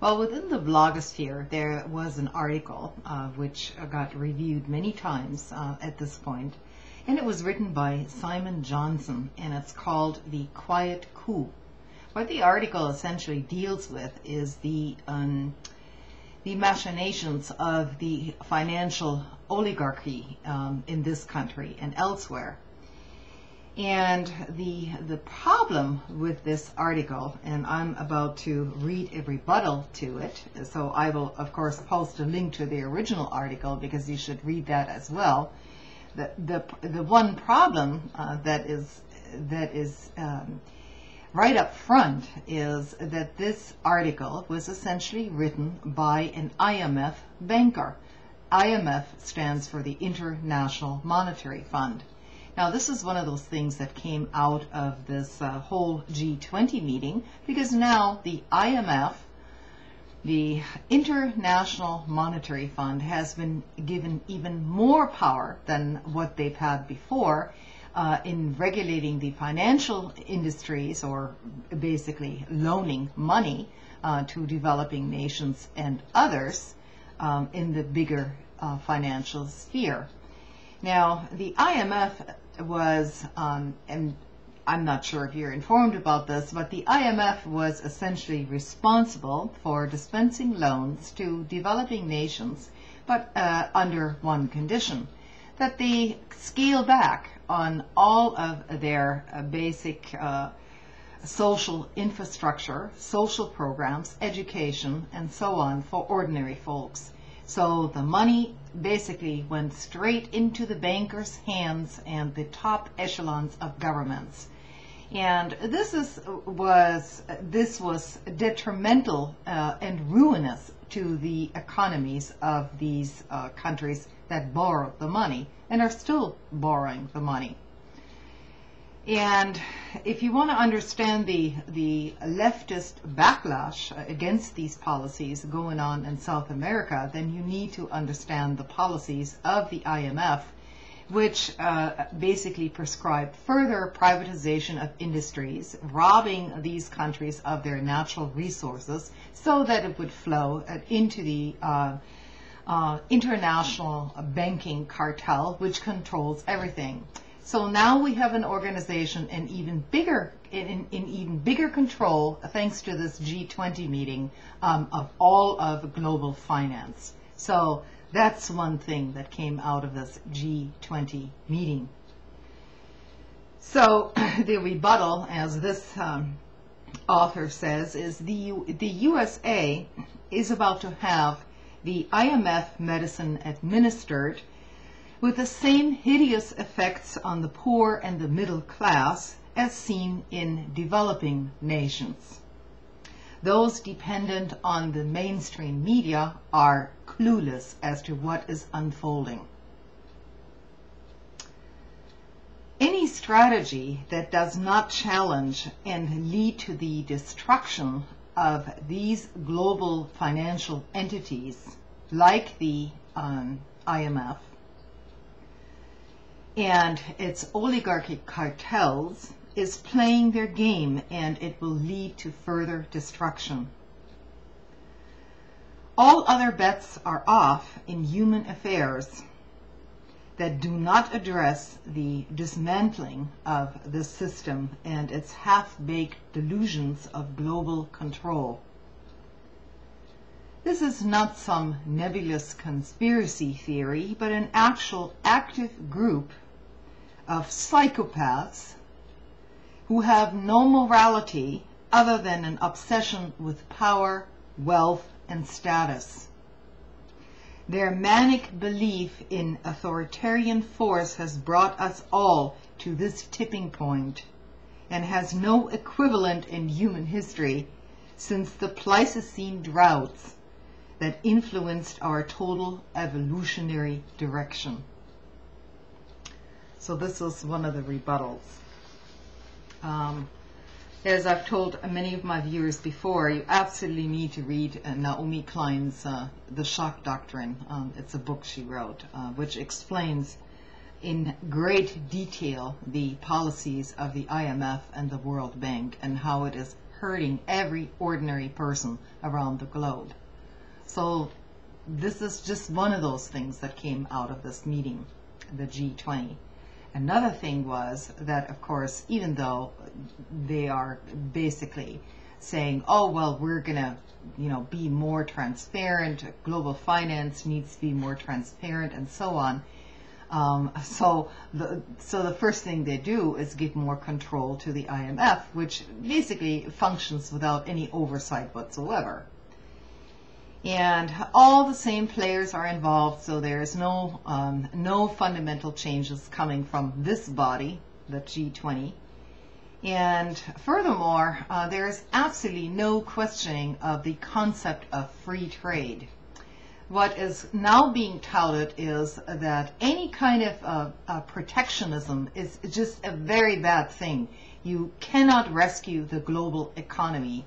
Well, within the blogosphere, there was an article which got reviewed many times at this point, and it was written by Simon Johnson, and it's called The Quiet Coup. What the article essentially deals with is the machinations of the financial oligarchy in this country and elsewhere. And the problem with this article, and I'm about to read a rebuttal to it, so I will of course post a link to the original article because you should read that as well. The one problem that is right up front is that this article was essentially written by an IMF banker. IMF stands for the International Monetary Fund. Now, this is one of those things that came out of this whole G20 meeting, because now the IMF, the International Monetary Fund, has been given even more power than what they've had before in regulating the financial industries, or basically loaning money to developing nations and others in the bigger financial sphere. Now, the IMF was, and I'm not sure if you're informed about this, but the IMF was essentially responsible for dispensing loans to developing nations, but under one condition, that they scale back on all of their basic social infrastructure, social programs, education, and so on for ordinary folks. So the money basically went straight into the bankers' hands and the top echelons of governments. And this was detrimental and ruinous to the economies of these countries that borrowed the money and are still borrowing the money. And if you want to understand the leftist backlash against these policies going on in South America, then you need to understand the policies of the IMF, which basically prescribed further privatization of industries, robbing these countries of their natural resources so that it would flow into the international banking cartel, which controls everything. So now we have an organization in even bigger control, thanks to this G20 meeting, of all of global finance. So that's one thing that came out of this G20 meeting. So the rebuttal, as this author says, is the USA is about to have the IMF medicine administered with the same hideous effects on the poor and the middle class as seen in developing nations. Those dependent on the mainstream media are clueless as to what is unfolding. Any strategy that does not challenge and lead to the destruction of these global financial entities like the IMF and its oligarchic cartels is playing their game, and it will lead to further destruction. All other bets are off in human affairs that do not address the dismantling of the system and its half-baked delusions of global control. This is not some nebulous conspiracy theory, but an actual active group of psychopaths who have no morality other than an obsession with power, wealth, and status. Their manic belief in authoritarian force has brought us all to this tipping point and has no equivalent in human history since the Pleistocene droughts that influenced our total evolutionary direction. So this was one of the rebuttals. As I've told many of my viewers before, you absolutely need to read Naomi Klein's The Shock Doctrine. It's a book she wrote, which explains in great detail the policies of the IMF and the World Bank and how it is hurting every ordinary person around the globe. So this is just one of those things that came out of this meeting, the G20. Another thing was that, of course, even though they are basically saying, oh, well, we're going to, be more transparent, global finance needs to be more transparent, and so on. So the first thing they do is give more control to the IMF, which basically functions without any oversight whatsoever. And all the same players are involved, so there's no fundamental changes coming from this body, the G20. And furthermore, there's absolutely no questioning of the concept of free trade. What is now being touted is that any kind of protectionism is just a very bad thing. You cannot rescue the global economy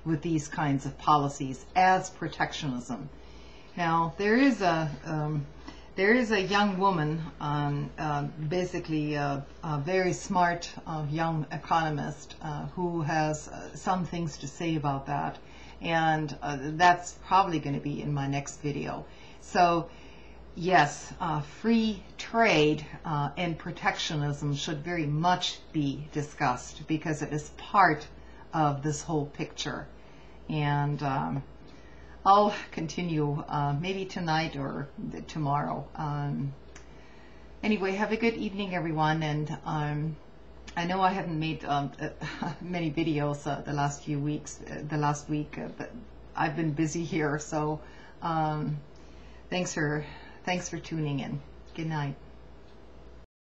with these kinds of policies as protectionism. Now, there is a young woman, basically a very smart young economist who has some things to say about that, and that's probably going to be in my next video. So yes, free trade and protectionism should very much be discussed because it is part of this whole picture. And I'll continue maybe tonight or tomorrow. Anyway, have a good evening, everyone. And I know I haven't made many videos the last few weeks, the last week, but I've been busy here. So thanks for tuning in. Good night.